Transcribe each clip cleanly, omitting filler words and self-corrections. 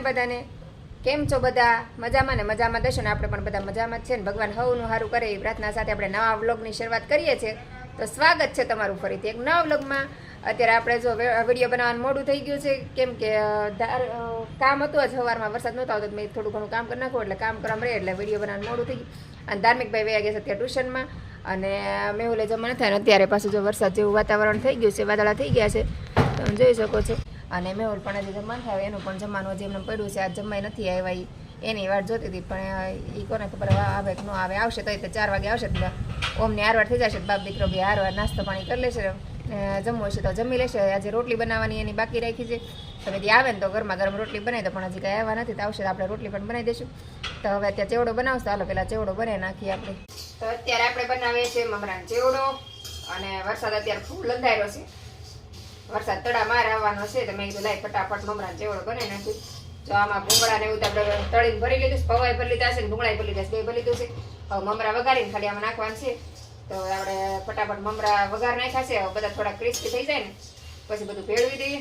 બધાને કેમ છો બધા મજામાં ને મજામાં દેશો ને આપણે પણ બધા મજામાં જ છે ને ભગવાન હવનું સારું કરે એ પ્રાર્થના સાથે આપણે નવા વ્લોગની શરૂઆત કરીએ છીએ તો સ્વાગત છે તમારું ફરીથી એક નવા વ્લોગમાં અત્યારે આપણે જો વિડીયો બનાવવાનું મોડું થઈ ગયું છે કેમ કે કામ હતું જ સવારમાં વરસાદ નહોતો આવતો મેં થોડું ઘણું કામ કરી નાખું એટલે કામ કરવામાં રહે એટલે વિડીયો બનાવવાનું મોડું થઈ ગયું અને ધાર્મિકભાઈ વયા ગયા છે અત્યારે ટ્યુશનમાં અને મેહુલે જમા નથી થાય અત્યારે પાછું જો વરસાદ જેવું વાતાવરણ થઈ ગયું છે વાદળા થઈ ગયા છે તમે જોઈ શકો છો અને મેહુલ પણ હજી જમવાનું થાય એનું પણ જમવાનું હજી એમને પડ્યું છે આજ જમાઈ નથી આવ્યા એની વાટ જોતી હતી પણ એ કોને ખબર આવે કે ન આવે આવશે તો 4 વાગે આવશે એટલે ઓમની હારવાર થઈ જશે બાપ દીકરો બે હારવાર નાસ્તો પાણી કરી લેશે જમવું હશે તો જમી લેશે આજે રોટલી બનાવવાની એની બાકી રાખી છે તમે જે આવે ને તો ગરમા ગરમ રોટલી બનાવી દો પણ હજી કાંઈ આવ્યા નથી તો આવશે તો આપણે રોટલી પણ બનાવી દઈશું તો હવે અત્યારે ચેવડો બનાવશું હાલો પહેલાં ચેવડો બનાવી નાખીએ આપણે તો અત્યારે આપણે બનાવીએ છીએ મમરાનો ચેવડો અને વરસાદ અત્યારે ફૂલ અંધાર્યો છે વરસાદ તડા માર આવવાનો છે તો મેં કીધું લાઈ ફટાફટ મમરાનો ચેવડો બનાવી નાખ્યું જો આમાં ભૂંગળા ને એવું તો આપણે તળીને ભરી લીધું છે પવાઈ ભરી લીધા છે ને ભૂંગળાઈ ભરી લીધા છે બે ભરી લીધું છે હવે મમરા વઘારીને ખાલી આમાં નાખવાનું છે તો આપણે ફટાફટ મમરા વઘાર નાખ્યા છે હવે બધા થોડા ક્રિસ્પી થઈ જાય ને પછી બધું ભેળવી દઈએ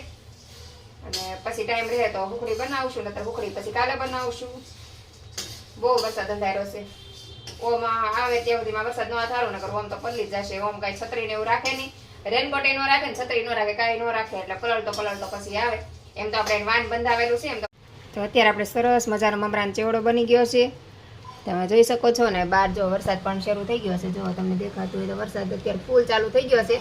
અને પછી ટાઈમ રહે તો હુકડી બનાવશું નતર હુકડી પછી કાલે બનાવશું બહુ વરસાદ અંધાર્યો છે ઓમાં આવે ત્યાં સુધીમાં વરસાદ ન થારું નકર ઓમ તો પલ્લી જ જશે ઓમ કાંઈ છત્રી ને એવું રાખે નહીં રેનકોટ ન રાખે ને છત્રી ન રાખે કાંઈ ન રાખે એટલે પલળતો પછી આવે એમ તો આપણે વાન બંધાવેલું છે એમ તો અત્યારે આપણે સરસ મજાનો મમરાનો ચેવડો બની ગયો છે તમે જોઈ શકો છો ને બહાર જો વરસાદ પણ શરૂ થઈ ગયો છે જો તમને દેખાતું હોય તો વરસાદ અત્યારે ફૂલ ચાલુ થઈ ગયો છે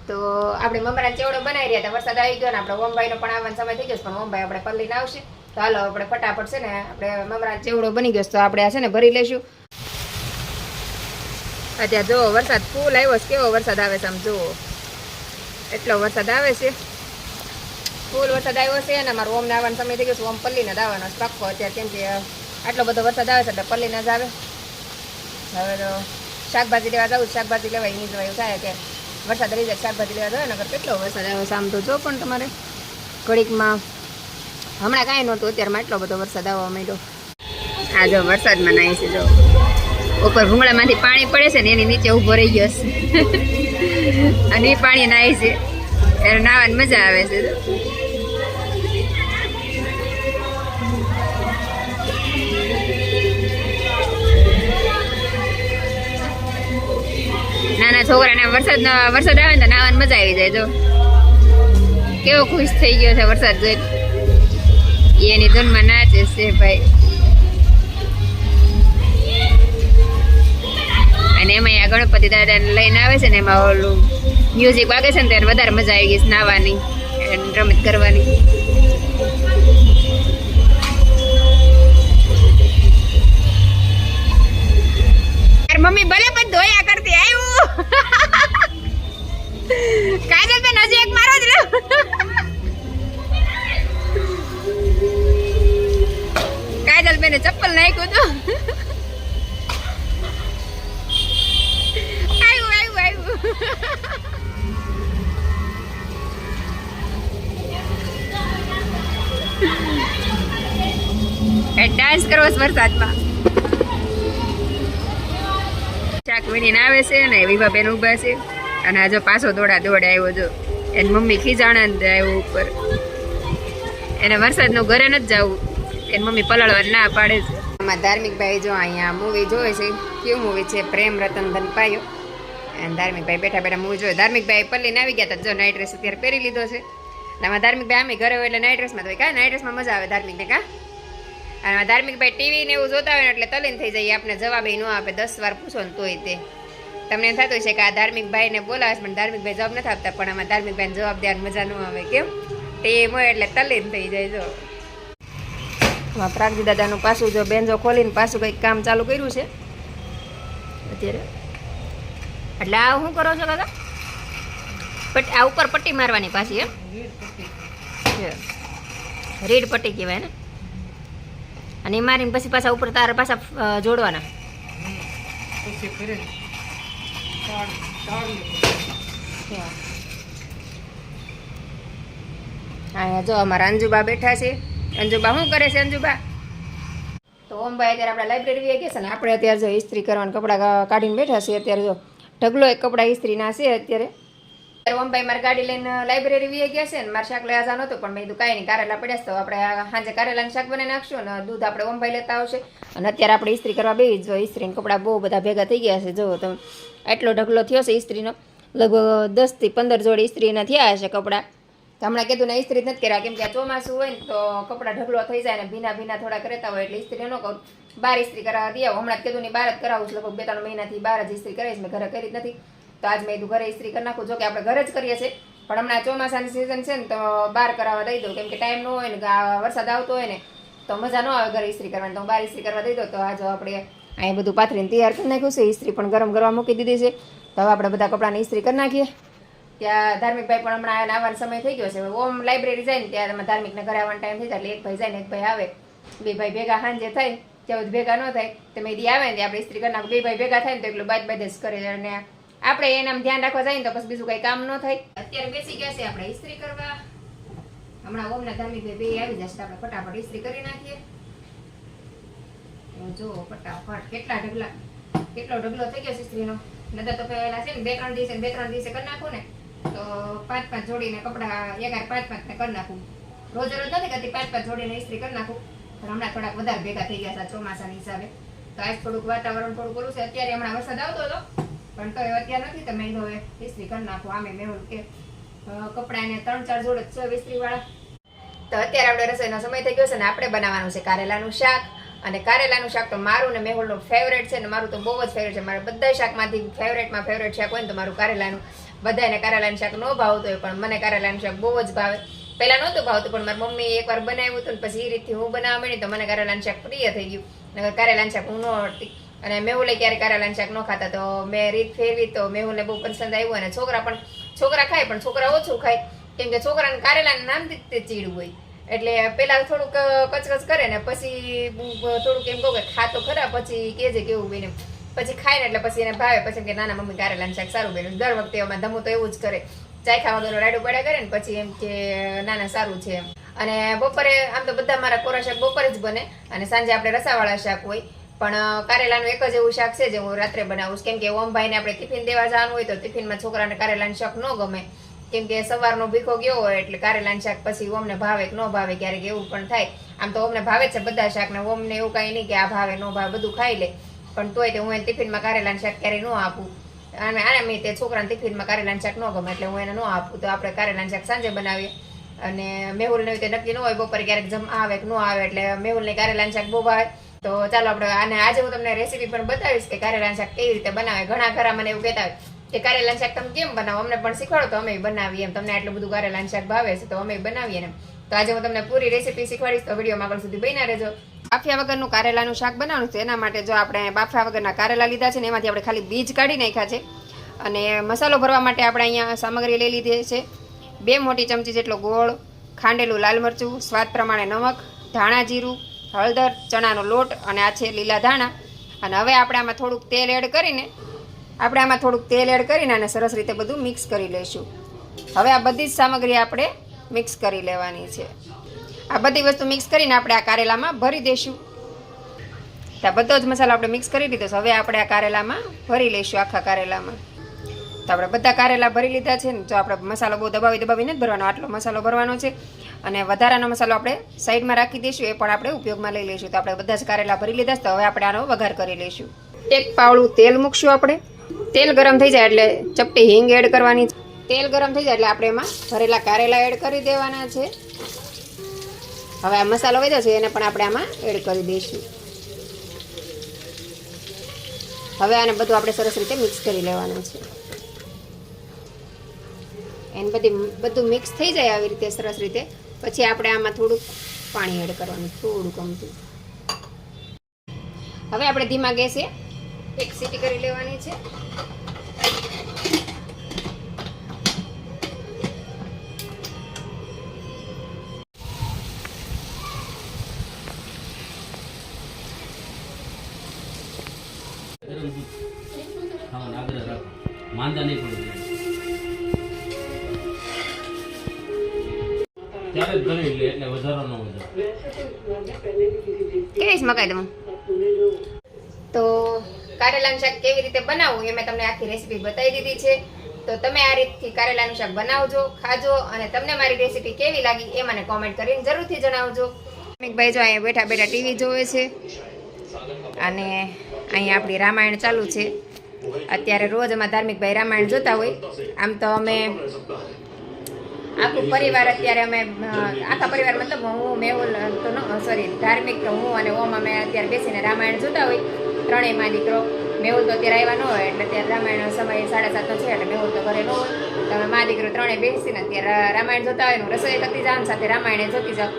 તો આપણે મમરાનો ચેવડો બનાવી રહ્યા હતા વરસાદ આવી ગયો ને આપણે ઓમભાઈનો પણ આવવાનો સમય થઈ ગયો પણ ઓમભાઈ આપણે પલ્લીને આવશે તો હાલો આપણે ફટાફટ છે ને આપણે મમરાનો ચેવડો બની ગયો તો આપણે આ છે ને ભરી લઈશું અત્યારે જો વરસાદ ફૂલ આવ્યો છે કેવો વરસાદ આવે છે આમ જુઓ એટલો વરસાદ આવે છે ફૂલ વરસાદ આવ્યો છે અને અમારો ઓમને આવવાનો સમય થઈ ગયો છે ઓમ પલ્લીને જ આવવાનો છે પાક્કો અત્યારે કેમ કે આટલો બધો વરસાદ આવે છે એટલે પલ્લીને જ આવે હવે તો શાકભાજી લેવા જવું શાકભાજી લેવાય નહીં જવાય એવું થાય કે વરસાદ રહી જાય શાકભાજી લેવા જાય નકર કેટલો વરસાદ આવ્યો છે આમ તો જો પણ તમારે ઘડીકમાં હમણાં કાંઈ નહોતું અત્યારમાં એટલો બધો વરસાદ આવવા માંડ્યો આ જો વરસાદમાં નાહી છે જો ઉપર ભૂંગળામાંથી પાણી પડે છે ને એની નીચે ઊભો રહી ગયો છે અને એ પાણી નાહી છે એટલે નાહવાની મજા આવે છે નાના છોકરાને વરસાદ આવે ને તો નાહવાની મજા આવી જાય જો કેવો ખુશ થઈ ગયો છે વરસાદ જોઈ એની ધૂનમાં નાચે છે ભાઈ અને એમાં આ ગણપતિ દાદાને લઈને આવે છે ને એમાં ઓલું મ્યુઝિક વાગે છે ને ત્યારે વધારે મજા આવી ગઈ છે નાહવાની રમત કરવાની મમ્મી ભલે પણ ધોયા કરતી આવ્યું કાજલ બેન હજી એક મારો જ લો કાજલ બેને ચપ્પલ નાખ્યું તો ડાન્સ કરવો વરસાદમાં શાક વીણીને આવે છે ને વિભાબેન ઊભા છે અને આ જો પાછો દોડા આવ્યો જો એની મમ્મી ખીજાણા આવ્યો ઉપર એને વરસાદનું ઘરે નથી જવું એની મમ્મી પલળવા ના પાડે છે આમાં ધાર્મિકભાઈ જો અહીંયા મૂવી જોવે છે કયું મૂવી છે પ્રેમ રતન ધન પાયો અને ધાર્મિકભાઈ બેઠા બેઠા મૂવી જોયો ધાર્મિકભાઈ પલ્લીને આવી ગયા હતા જો નાઇટ ડ્રેસ અત્યારે પહેરી લીધો છે આમાં ધાર્મિકભાઈ આમે ઘરે હોય એટલે નાઇટ ડ્રેસમાં તો કાં નાઇટ ડ્રેસમાં મજા આવે ધાર્મિકને કાં અને ધાર્મિકભાઈ ટીવી ને એવું જોતા હોય ને એટલે તલીન થઈ જાય આપણે જવાબ ન આપે 10 વાર પૂછો ને તોય તે તમને એમ થતું છે કે આ ધાર્મિકભાઈને બોલાવે પણ ધાર્મિકભાઈ જવાબ નથી આપતા પણ આમાં ધાર્મિકભાઈને જવાબ દેવાની મજા ન આવે કેમ ટીવી હોય એટલે તલીન થઈ જાય જો પ્રાગજી દાદાનું પાછું જો બેન્જો ખોલીને પાછું કંઈક કામ ચાલુ કર્યું છે અત્યારે એટલે આ શું કરો છો કાકા આ ઉપર પટ્ટી મારવાની પાછી એમ રીડ પટ્ટી કહેવાય ને અને એ મારીને પછી પાછા ઉપર તારા પાછા જોડવાના હા જો અમારા અંજુબા બેઠા છે અંજુબા શું કરે છે અંજુબા તો ઓમભાઈ અત્યારે આપણે લાઇબ્રેરી ગયા છે ને આપણે અત્યારે જો ઇસ્ત્રી કરવાના કપડાં કાઢીને બેઠા છે અત્યારે જો ઢગલો એક કપડાં ઇસ્ત્રીના છે અત્યારે ઓમભાઈ મારી ગાડી લઈને લાઇબ્રેરી વી ગયા છે ને મારે શાક લઈ જવાનું હતું, પણ મેં કીધું કાંઈ નહીં, કારેલા પડ્યા છે તો આપણે સાંજે કારેલાનું શાક બનાવી નાખશું ને દૂધ આપણે ઓમભાઈ લેતા આવશે. અને અત્યારે આપણે ઇસ્ત્રી કરવા બેસી જો ઇસ્ત્રીના કપડાં બહુ બધા ભેગા થઈ ગયા છે. જુઓ તમે એટલો ઢગલો થયો છે ઇસ્ત્રીનો, લગભગ 10 થી 15 જોડી ઇસ્ત્રીના થયા હશે કપડાં. તો હમણાં કીધું ને ઇસ્ત્રી નથી કર્યા, કેમ કે આ ચોમાસું હોય ને તો કપડાં ઢગલો થઈ જાય ને ભીના ભીના થોડા રહેતા હોય એટલે ઇસ્ત્રી ન કરું, બહાર ઇસ્ત્રી કરાવવા દે આવું. હમણાં કીધું ને બહાર જ કરાવું છું, લગભગ 2-3 મહિનાથી બહાર જ ઇસ્ત્રી કરીશ, મેં ઘરે કરી જ નથી. તો આજ મેં કીધું ઘરે ઇસ્ત્રી કરી નાખું, જો કે આપણે ઘરે જ કરીએ છીએ, પણ હમણાં ચોમાસાની સિઝન છે ને તો બહાર કરાવવા દઈ દઉં, કેમ કે ટાઈમ ન હોય ને વરસાદ આવતો હોય ને તો મજા ન આવે ઘરે ઇસ્ત્રી કરવાની, તો હું બહાર ઇસ્ત્રી કરવા દઈ દઉં. તો આજે આપણે અહીંયા બધું પાથરીને તૈયાર કરી નાખ્યું છે, ઇસ્ત્રી પણ ગરમ કરવા મૂકી દીધી છે. તો હવે આપણે બધા કપડાની ઇસ્ત્રી કરી નાખીએ. ત્યાં ધાર્મિકભાઈ પણ હમણાં આવવાનો સમય થઈ ગયો છે. ઓમ લાઇબ્રેરી જાય ને ત્યાં તમે ધાર્મિકને ઘરે આવવાનો ટાઈમ થઈ જાય એટલે એક ભાઈ જાય ને એક ભાઈ આવે, 2 ભાઈ ભેગા સાંજે થાય, ત્યાં ભેગા ન થાય તો મેં દી આવે ને આપણે ઇસ્ત્રી કરી નાખું. 2 ભાઈ ભેગા થાય ને તો એટલું બાદ જ કરે, અને આપણે એનામ ધ્યાન રાખવા જાય ને તો પછી બીજું કઈ કામ ન થાય. અત્યારે બેસી ગયા છે આપણે ઇસ્ત્રી કરવા. હમણાં ઓમ ના ધાર્મિકભાઈ બે આવી જશે, આપણે ફટાફટ ઇસ્ત્રી કરી નાખીએ. જો ફટાફટ કેટલો ઢગલો થઈ ગયો ઇસ્ત્રીનો. નદર તો પહેલા છે ને 2-3 દિવસે કરી નાખું ને તો 5-5 જોડીને કપડા 5-5 ને કરી નાખું. રોજ નથી કરતી, 5-5 જોડીને ઇસ્ત્રી કરી નાખું. પણ હમણાં થોડાક વધારે ભેગા થઈ ગયા છે ચોમાસાના હિસાબે. તો આજ થોડુંક વાતાવરણ થોડું ઓલું છે. અત્યારે હમણાં વરસાદ આવતો હતો પણ તો અત્યારે નથી, તો મેં હવે ઇસ્ત્રી કરી નાખું. આમે મેં કે કપડાને 3-4 જોડે છે ઇસ્ત્રી વાળા. તો અત્યારે આપણે રસોઈનો સમય થઈ ગયો છે ને આપણે બનાવવાનું છે કારેલાનું શાક. અને કારેલાનું શાક તો મારું ને મેહુલનું ફેવરેટ છે ને મારું તો બહુ જ ફેવરેટ છે. મારે બધા શાકમાંથી ફેવરેટ શાક હોય ને તો મારું કારેલાનું. બધાને કારેલાનું શાક ન ભાવતું હોય પણ મને કારેલાનું શાક બહુ જ ભાવે. પહેલા નહોતું ભાવતું પણ મારી મમ્મી એકવાર બનાવ્યું હતું ને પછી એ રીતથી હું બનાવવા માંડી તો મને કારેલાનું શાક પ્રિય થઈ ગયું. કારેલાનું શાક હું ન હટતી, અને મેહુલે ક્યારે કારેલાનું શાક ન ખાતા તો મેં રીત ફેરવી તો મેહુલને બહુ પસંદ આવ્યું. અને છોકરા ખાય પણ છોકરા ઓછું ખાય, કેમ કે છોકરાને કારેલાના નામથી તે ચીડવું હોય એટલે પેલા થોડુંક કચકચ કરે ને પછી થોડુંક એમ કહું કે ખાતો ખરા, પછી કેજે કેવું બને, પછી ખાય ને એટલે પછી એને ભાવે. પછી કે નાના મમ્મી કારેલાનું શાક સારું બન્યું. દર વખતે એમાં ધમુ તો એવું જ કરે, ચાખ્યા વગરનું રાડું પડ્યા કરે ને પછી એમ કે નાના સારું છે એમ. અને બપોરે આમ તો બધા મારા કોરા શાક બપોરે જ બને અને સાંજે આપણે રસાવાળા શાક હોય. પણ કારેલાનું એક જ એવું શાક છે જે હું રાત્રે બનાવું, કેમ કે ઓમભાઈને આપણે ટિફિન દેવા જવાનું હોય તો ટિફિનમાં છોકરાને કારેલાનું શાક ન ગમે, કેમ કે સવારનો ભીખો ગયો હોય એટલે કારેલાનું શાક પછી ઓમને ભાવે કે ન ભાવે, ક્યારેક એવું પણ થાય. આમ તો ઓમને ભાવે છે બધા શાકને, ઓમને એવું કાંઈ નહીં કે આ ભાવે ન ભાવે, બધું ખાઈ લે. પણ તોય તે હું એને ટિફિનમાં કારેલાનું શાક ક્યારેય ન આપું. અને આના મેં તે છોકરાને ટિફિનમાં કારેલાનું શાક ન ગમે એટલે હું એને ન આપું. તો આપણે કારેલાનું શાક સાંજે બનાવીએ. અને મેહુલને તે નક્કી ન હોય બપોરે ક્યારેક જમ આવે કે ન આવે, એટલે મેહુલને કારેલાનું શાક બહુ ભાવે. તો ચાલો આપણે આને આજે હું તમને રેસીપી પણ બતાવીશ કે કારેલાનું શાક કેવી રીતે બનાવે. ઘણા ખરા મને એવું કહેતા હોય કે કારેલાનું શાક તમે કેમ બનાવો, અમને પણ શીખવાડો તો અમે બનાવીએ એમ. તમને આટલું બધું કારેલાનું શાક ભાવે છે તો અમે બનાવીએ ને. તો આજે હું તમને પૂરી રેસીપી શીખવાડીશ, તો વિડીયોમાં આગળ સુધી બન્યા રહેજો. બાફ્યા વગરનું કારેલાનું શાક બનાવવાનું છે, એના માટે જો આપણે બાફ્યા વગરના કારેલા લીધા છે ને એમાંથી આપણે ખાલી બીજ કાઢી નાખ્યા છે. અને મસાલો ભરવા માટે આપણે અહીંયા સામગ્રી લઈ લીધી છે 2 મોટી ચમચી જેટલો ગોળ, ખાંડેલું લાલ મરચું, સ્વાદ પ્રમાણે નમક, ધાણા જીરું, હળદર, ચણાનો લોટ અને આ છે લીલા ધાણા. અને હવે આપણે આમાં થોડુંક તેલ એડ કરીને અને સરસ રીતે બધું મિક્સ કરી લઈશું. હવે આ બધી જ સામગ્રી આપણે મિક્સ કરી લેવાની છે. આ બધી વસ્તુ મિક્સ કરીને આપણે આ કારેલામાં ભરી દઈશું. તો બધો જ મસાલો આપણે મિક્સ કરી લીધો છે. હવે આપણે આ કારેલામાં ભરી લઈશું, આખા કારેલામાં. તો આપણે બધા કારેલા ભરી લીધા છે ને. જો આપણે મસાલો બહુ દબાવી નથી ભરવાનો, આટલો મસાલો ભરવાનો છે. અને વધારાનો મસાલો આપણે સાઈડમાં રાખી દઈશું, એ પણ આપણે ઉપયોગમાં લઈ લઈશું. તો આપણે બધા જ કારેલા ભરી લીધા છે. તો હવે આપણે આનો વઘાર કરી લઈશું. 1 પાવડું તેલ મૂકશું આપણે. તેલ ગરમ થઈ જાય એટલે ચપટી હિંગ એડ કરવાની. તેલ ગરમ થઈ જાય એટલે આપણે એમાં ભરેલા કારેલા એડ કરી દેવાના છે. હવે આ મસાલો વધ્યો છે એને પણ આપણે આમાં એડ કરી દઈશું. હવે આને બધું આપણે સરસ રીતે મિક્સ કરી લેવાનું છે. એને બધું મિક્સ થઈ જાય આવી રીતે સરસ રીતે, પછી આપણે આમાં થોડુંક પાણી એડ કરવાનું, થોડુંક અમથું. હવે આપણે ધીમા ગેસે 1 સીટી કરી લેવાની છે. માંદા નહીં પડે ત્યારે જ ગણી લે એટલે વધારો ન વધારે. કેવી મકાઈ દઉં તો કારેલાનું શાક કેવી રીતે બનાવવું એ મેં તમને આખી રેસીપી બતાવી દીધી છે. તો તમે આ રીતથી કારેલાનું શાક બનાવજો, ખાજો અને તમને મારી રેસીપી કેવી લાગી એ મને કોમેન્ટ કરીને જરૂરથી જણાવજો. ભાઈ જો અહીંયા બેઠા બેઠા ટીવી જોવે છે અને અહીંયા આપણી રામાયણ ચાલુ છે. અત્યારે રોજ અમારા ધાર્મિકભાઈ રામાયણ જોતા હોય. આમ તો અમે આખું પરિવાર અત્યારે અમે આખા પરિવાર મતલબ હું મેહુલ તો સોરી ધાર્મિક હું અને ઓમ અમે અત્યારે બેસીને રામાયણ જોતા હોય. ત્રણેય માં દીકરો. મેહુલ તો અત્યારે આવ્યા ન હોય એટલે ત્યારે રામાયણનો સમય 7:30 છે એટલે મેહુલ તો ઘરે ન હોય. તમે મા દીકરો ત્રણેય બેસીને અત્યારે રામાયણ જોતા હોય. રસોઈ કરતી જાઉં સાથે રામાયણ જોતી જાઉં.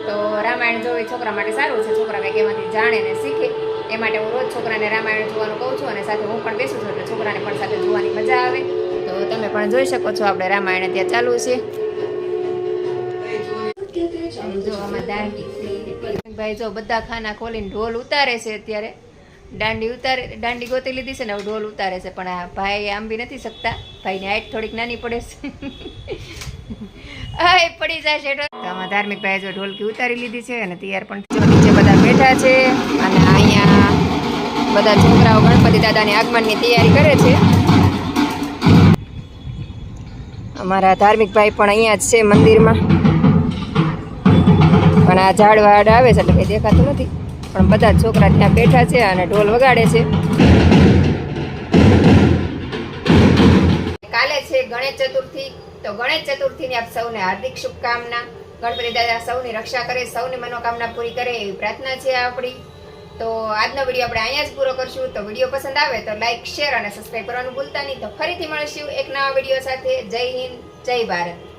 તો રામાયણ જોવી છોકરા માટે સારું છે. છોકરા કંઈક એમાંથી જાણે ને શીખે એ માટે હું રોજ છોકરાને રામાયણ જોવાનું કહું છું અને સાથે હું પણ બેસું છું એટલે છોકરાને પણ સાથે જોવાની મજા આવે. તો તમે પણ જોઈ શકો છો આપણે રામાયણ અત્યારે ચાલુ છે. જો આમાં ભાઈ જો બધા ખાના ખોલીને ઢોલ ઉતારે છે. અત્યારે દાંડી ગોતી લીધી છે ને હવે ઢોલ ઉતારે છે. પણ આ ભાઈ આમ બી નથી શકતા. ભાઈની હાઈટ થોડીક નાની પડે છે. પડી જાય છે. આમાં ધાર્મિક ભાઈ જો ઢોલકી ઉતારી લીધી છે અને તૈયાર પણ નીચે બધા બેઠા છે અને અહીંયા બધા છોકરાઓ ગણપતિ દાદાની આગમનની તૈયારી કરે છે. અમારા ધાર્મિક ભાઈ પણ અહીંયા જ છે મંદિરમાં. પણ આ ઝાડ આવે છે એટલે કંઈ દેખાતું નથી. પણ બધા છોકરા ત્યાં બેઠા છે અને ઢોલ વગાડે છે. કાલે છે ગણેશ ચતુર્થી. તો ગણેશ ચતુર્થીની આપ સૌને હાર્દિક શુભકામના. ગણપતિ દાદા સૌની રક્ષા કરે, સૌની મનોકામના પૂરી કરે એવી પ્રાર્થના છે આપણી. તો આજનો વિડીયો આપણે અહીંયા જ પૂરો કરશું. તો વિડીયો પસંદ આવે તો લાઈક, શેર અને સબસ્ક્રાઈબ કરવાનું ભૂલતા નહીં. તો ફરીથી મળીશું એક નવા વિડીયો સાથે. જય હિન્દ, જય ભારત.